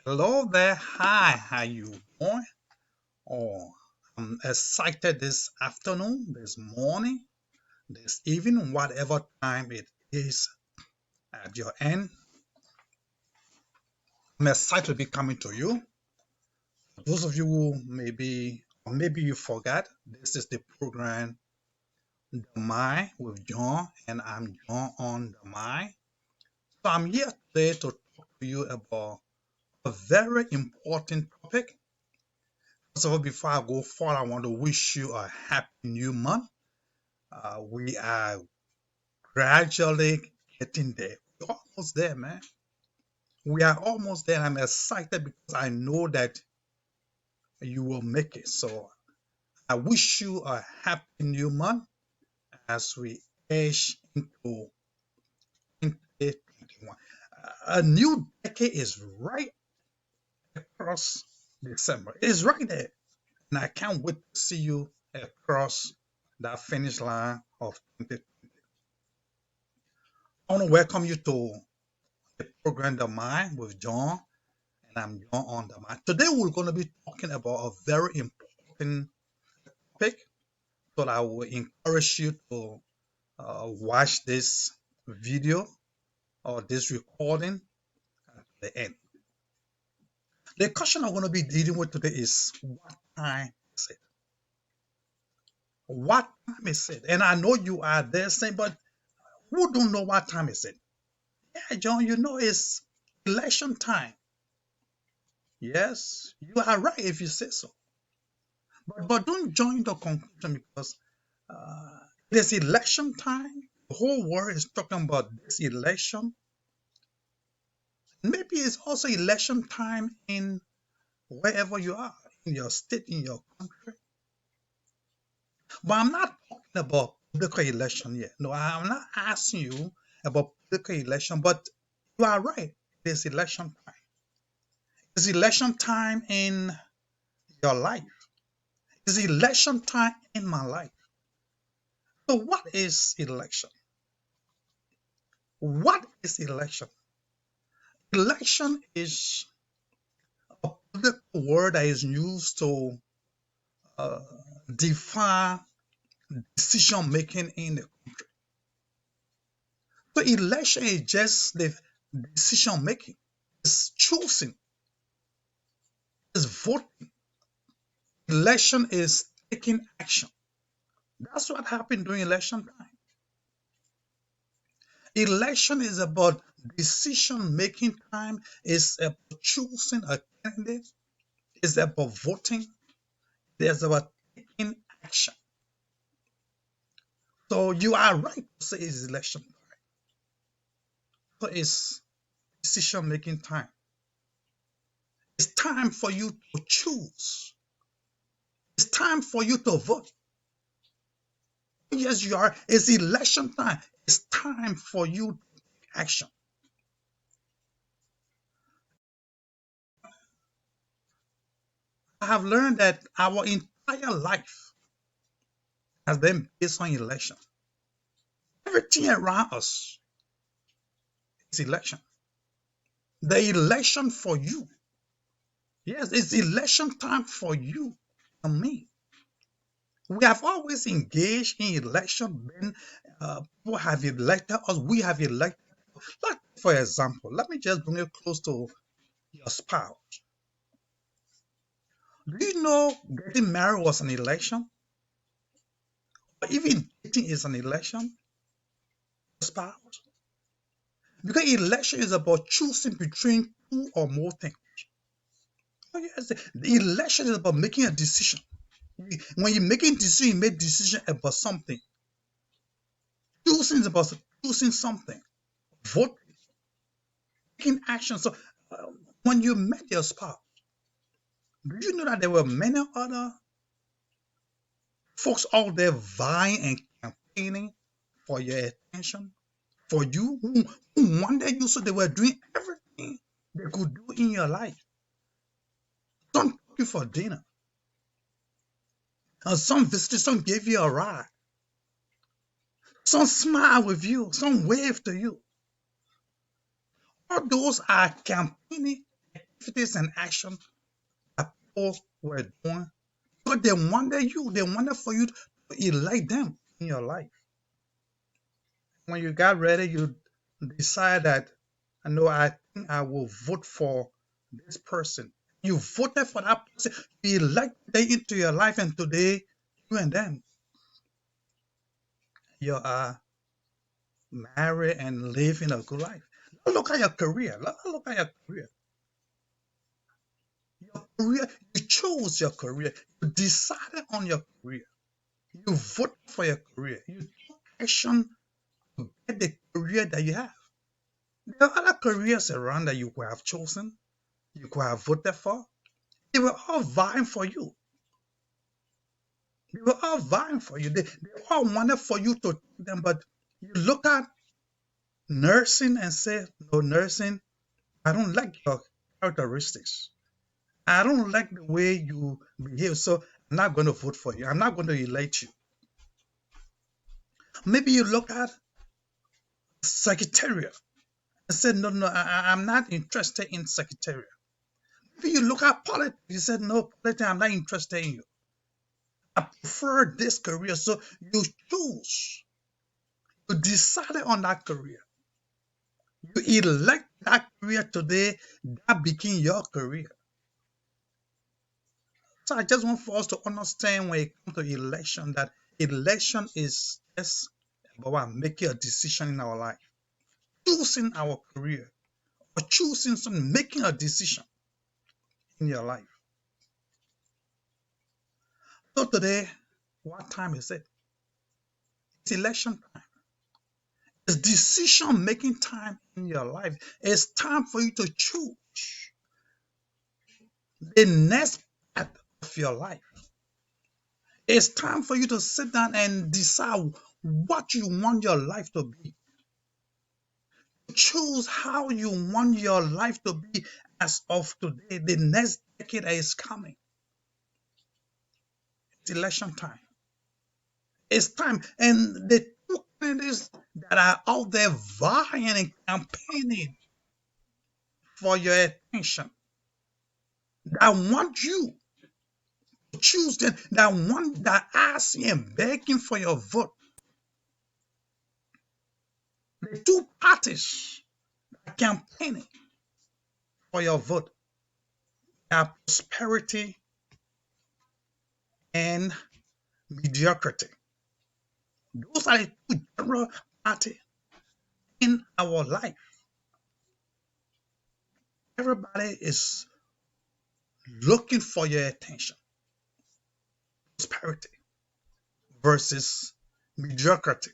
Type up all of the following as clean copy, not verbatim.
Hello there. Hi, how you doing? Oh, I'm excited this afternoon, this morning, this evening, whatever time it is at your end. I'm excited to be coming to you. Those of you who maybe you forgot, this is the program The Mind with John, and I'm John on the Mind. So I'm here today to talk to you about a very important topic. First of all, before I go far, I want to wish you a happy new month. We are gradually getting there. We're almost there, man. We are almost there. I'm excited because I know that you will make it. So I wish you a happy new month as we edge into 2021. A new decade is right across December. It is right there. And I can't wait to see you across that finish line of 2020. I want to welcome you to the program The Mind with John, and I'm John on the Mind. Today we're going to be talking about a very important topic, so I will encourage you to watch this video or this recording at the end. The question I'm going to be dealing with today is what time is it? What time is it? And I know you are there saying, but who don't know what time is it? Yeah, John, you know it's election time. Yes, you are right if you say so. But don't join the conclusion because there's election time. The whole world is talking about this election. Maybe it's also election time in wherever you are, in your state, in your country. But I'm not talking about political election yet. No, I'm not asking you about political election, but you are right. There's election time. It's election time in your life. It's election time in my life. So what is election? What is election? Election is a political word that is used to uh, define decision making in the country. So election is just the decision making. It's choosing. It's voting. Election is taking action. That's what happened during election time. Election is about decision making time. It's about choosing a candidate. It's about voting. It's about taking action. So you are right to say it's election time. So it's decision making time. It's time for you to choose. It's time for you to vote. Yes, you are. It's election time. It's time for you to take action. I have learned that our entire life has been based on election. Everything around us is election. The election for you. Yes, it's election time for you and me. We have always engaged in election when people have elected us, we have elected. Like, for example, let me just bring it close to your spouse. Do you know getting married was an election? Or even dating is an election? Spouse? Because election is about choosing between two or more things. Oh, yes, the election is about making a decision. When you're making a decision, you make decision about something. Choosing is about choosing something. Voting, taking action. So uh, when you met your spouse, do you know that there were many other folks out there vying and campaigning for your attention, for you, who wanted you, so they were doing everything they could do in your life. Some took you for dinner, and some visited, some gave you a ride, some smiled with you, some waved to you. All those are campaigning activities and action that people were doing, because they wanted you, they wanted for you to elect them in your life. When you got ready, you decide that, I know, I think I will vote for this person. You voted for that person, you elected them into your life, and today you and them, you are married and living a good life. Look at your career. Look at your career. Your career, you chose your career. You decided on your career. You voted for your career. You took action to get the career that you have. There are other careers around that you could have chosen, you could have voted for. They were all vying for you. They were all vying for you. They all wanted for you to take them, but you look at nursing and say, no, nursing, I don't like your characteristics. I don't like the way you behave, so I'm not going to vote for you. I'm not going to elect you. Maybe you look at secretariat and say, no, no, I'm not interested in secretariat. Maybe you look at politics, you said, no, politics, I'm not interested in you. I prefer this career. So you choose, you decided on that career. You elect that career today, that became your career. So I just want for us to understand when it comes to election that election is just about making a decision in our life, choosing our career, or choosing something, making a decision in your life. So today, what time is it? It's election time. It's decision making time in your life. It's time for you to choose the next path of your life. It's time for you to sit down and decide what you want your life to be. Choose how you want your life to be as of today, the next decade that is coming. It's election time. It's time. And the two candidates that are out there vying and campaigning for your attention, that want you to choose them, that asking and begging for your vote. The two parties are campaigning for your vote are prosperity and mediocrity. Those are the two general parties in our life. Everybody is looking for your attention. Prosperity versus mediocrity.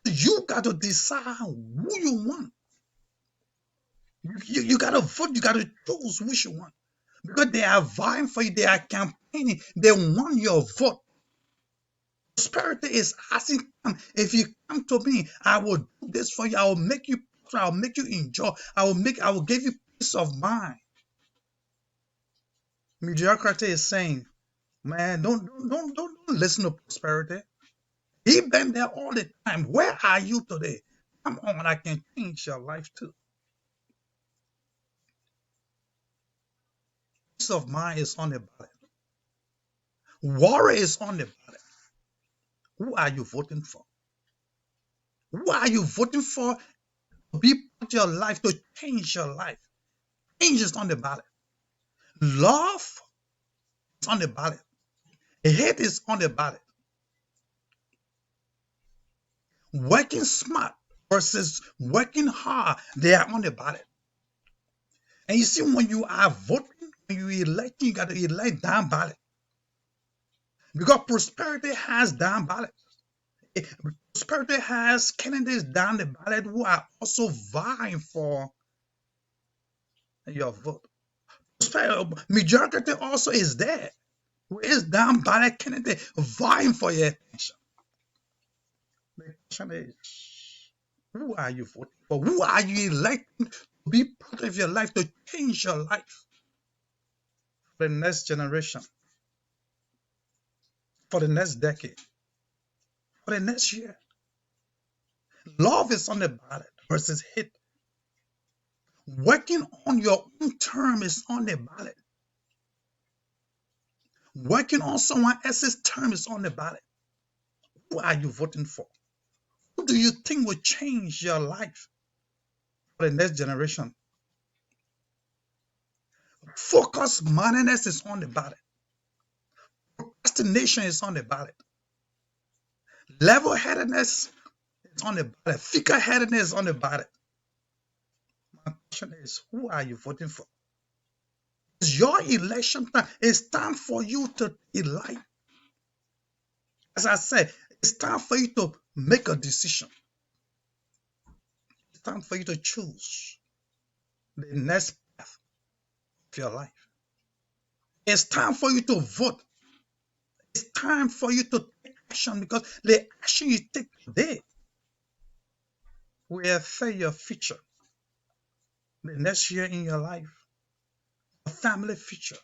You got to decide who you want. You got to vote. You got to choose which one. Because they are vying for you. They are campaigning. They want your vote. Prosperity is asking, if you come to me, I will do this for you. I will make you, I will make you enjoy. I will give you peace of mind. Mediocrity is saying, man, don't listen to prosperity. He been there all the time. Where are you today? Come on, I can change your life too. Peace of mind is on the ballot. Worry is on the ballot. Who are you voting for? Who are you voting for to be part of your life, to change your life? Change is on the ballot. Love is on the ballot. Hate is on the ballot. Working smart versus working hard, they are on the ballot. And you see, when you are voting, when you elect, you got to elect down ballot. Because prosperity has down ballot. Prosperity has candidates down the ballot who are also vying for your vote. Majority also is there, who is down ballot candidate vying for your attention. The question is, who are you voting for? Who are you electing to be part of your life, to change your life for the next generation, for the next decade, for the next year? Love is on the ballot versus hate. Working on your own term is on the ballot. Working on someone else's term is on the ballot. Who are you voting for? Who do you think will change your life for the next generation? Focus mindedness is on the ballot. Procrastination is on the ballot. Level-headedness is on the ballot. Figure-headedness is on the ballot. My question is, who are you voting for? It's your election time. It's time for you to elect. As I said, it's time for you to make a decision. It's time for you to choose the next path of your life. It's time for you to vote. It's time for you to take action, because the action you take today will affect your future, the next year in your life, your family future.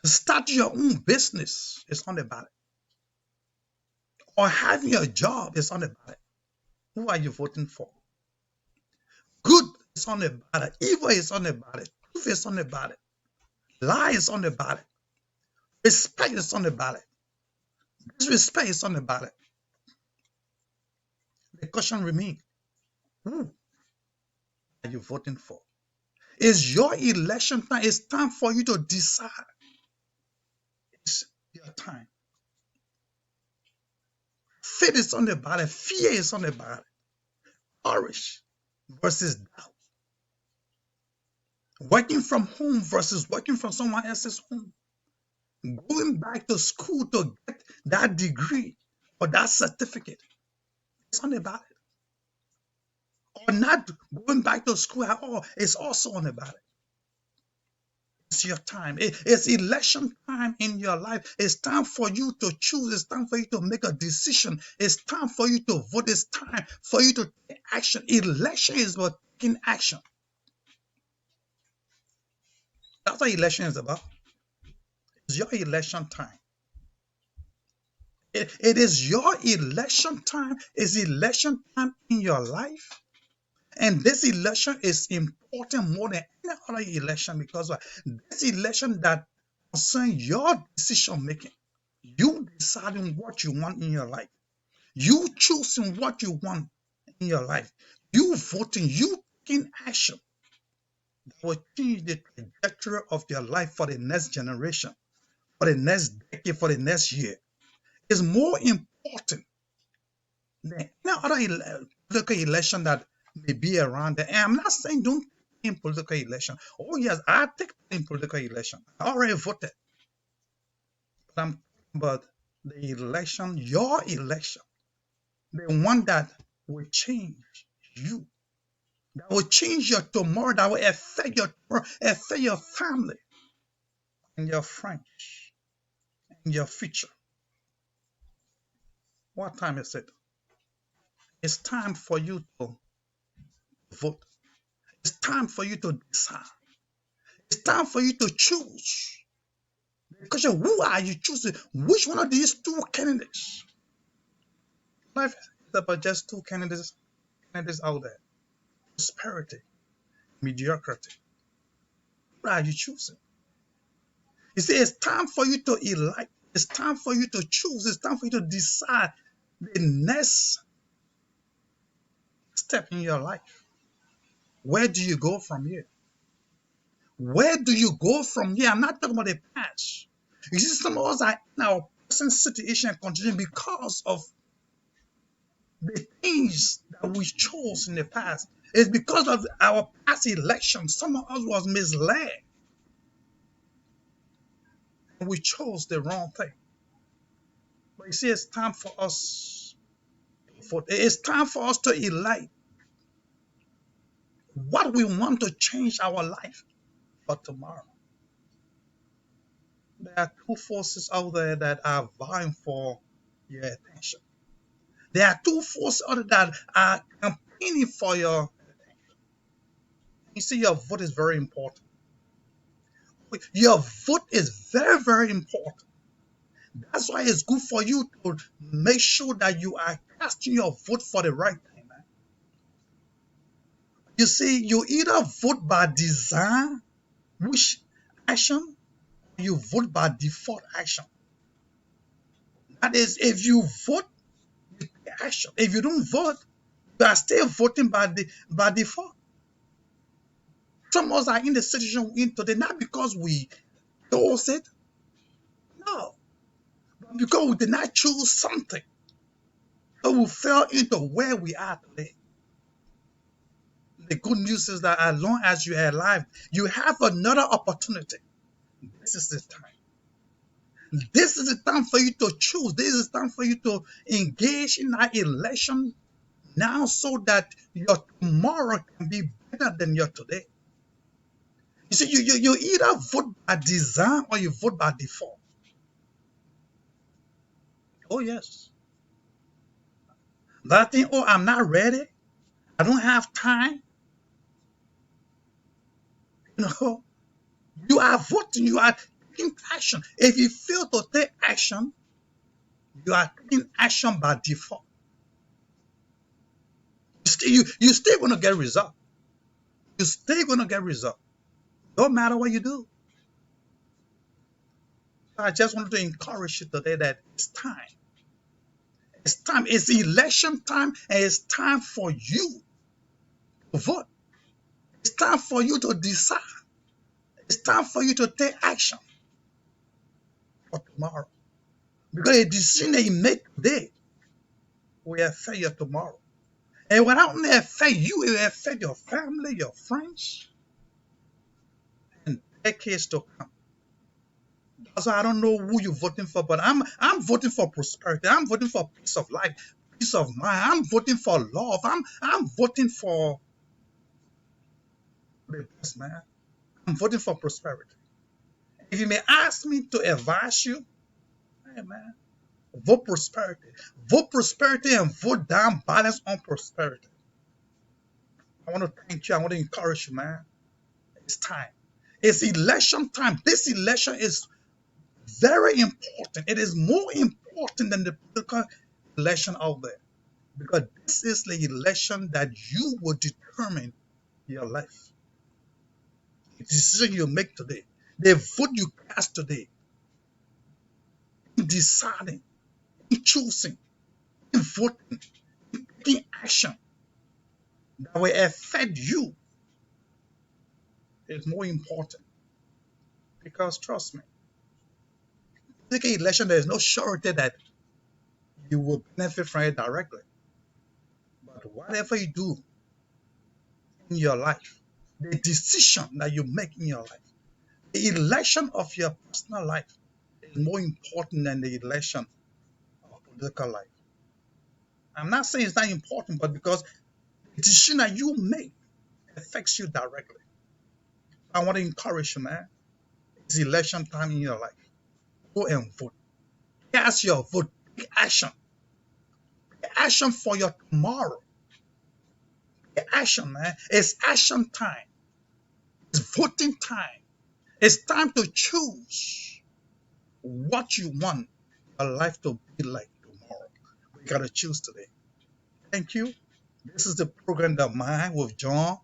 Start your own business is on the ballot. Or having a job is on the ballot. Who are you voting for? Good is on the ballot. Evil is on the ballot. Truth is on the ballot. Lie is on the ballot. Respect is on the ballot. Disrespect is on the ballot. The question remains, who are you voting for? It's your election time. It's time for you to decide. It's your time. Faith is on the ballot. Fear is on the ballot. Courage versus doubt. Working from home versus working from someone else's home. Going back to school to get that degree or that certificate. It's on the ballot. Or not going back to school at all. It's also on the ballot. It's your time. It's election time in your life. It's time for you to choose. It's time for you to make a decision. It's time for you to vote. It's time for you to take action. Election is about taking action. That's what election is about. It's your election time. It is your election time. It's election time in your life. And this election is important more than any other election, because this election that concerns your decision making. You deciding what you want in your life. You choosing what you want in your life. You voting, you taking action that will change the trajectory of your life for the next generation, for the next decade, for the next year. It's more important than any other political election that may be around there. And I'm not saying don't take in political election. Oh yes, I take in political election. I already voted. But I'm talking about the election, your election, the one that will change you, that will change your tomorrow, that will affect your tomorrow, affect your family and your friends and your future. What time is it? It's time for you to vote. It's time for you to decide. It's time for you to choose. The question, who are you choosing? Which one of these two candidates? Life is about just two candidates out there. Prosperity, mediocrity. What are you choosing? You see, it's time for you to elect. It's time for you to choose. It's time for you to decide the next step in your life. Where do you go from here? Where do you go from here? I'm not talking about the past. You see, some of us are in our present situation and condition because of the things that we chose in the past. It's because of our past elections. Some of us was misled. And we chose the wrong thing. But you see, it's time for us to vote. It's time for us to elect what we want to change our life for tomorrow. There are two forces out there that are vying for your attention. There are two forces out there that are campaigning for your attention. You see, your vote is very important. Your vote is very, very important. That's why it's good for you to make sure that you are casting your vote for the right thing, man. You see, you either vote by design, which action, or you vote by default action. That is, if you vote, you take action. If you don't vote, you are still voting by default. Some of us are in the situation we're in today not because we chose it, no, but because we did not choose something. So we fell into where we are today. The good news is that as long as you are alive, you have another opportunity. This is the time. This is the time for you to choose. This is the time for you to engage in that election now so that your tomorrow can be better than your today. You see, you either vote by design or you vote by default. Oh, yes. That thing, oh, I'm not ready. I don't have time. You know, you are voting, you are taking action. If you fail to take action, you are taking action by default. You still going to get result. You still going to get result. No matter what you do. So I just wanted to encourage you today that it's time. It's time. It's election time, and it's time for you to vote. It's time for you to decide. It's time for you to take action for tomorrow. Because a decision that you make today will affect your tomorrow. And it will not only affect you, it will affect your family, your friends, and decades to come. So I don't know who you're voting for, but I'm voting for prosperity. I'm voting for peace of life, peace of mind. I'm voting for love. I'm voting for the best, man. I'm voting for prosperity. If you may ask me to advise you, hey man, vote prosperity. Vote prosperity and vote down balance on prosperity. I want to thank you. I want to encourage you, man. It's time. It's election time. This election is very important. It is more important than the political election out there because this is the election that you will determine your life. The decision you make today, the vote you cast today, in deciding, in choosing, in voting, in taking action that will affect you is more important because trust me, taking election there is no surety that you will benefit from it directly. But whatever you do in your life, the decision that you make in your life, the election of your personal life is more important than the election of political life. I'm not saying it's not important, but because the decision that you make affects you directly. I want to encourage you, man. It's election time in your life. Go and vote. Cast your vote. Take action. Take action for your tomorrow. Take action, man. It's action time. It's voting time. It's time to choose what you want your life to be like tomorrow. We gotta choose today. Thank you. This is the program The Mind with John.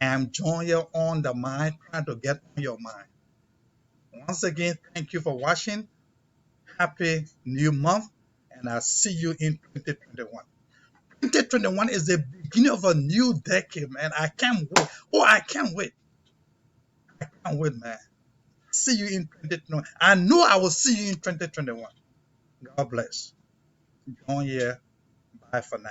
And I'm John here on The Mind, trying to get on your mind. Once again, thank you for watching. Happy new month, and I'll see you in 2021. 2021 is the beginning of a new decade, man. I can't wait. Oh, I can't wait. I can't wait, man. See you in 2021. I know I will see you in 2021. God bless. John here. Bye for now.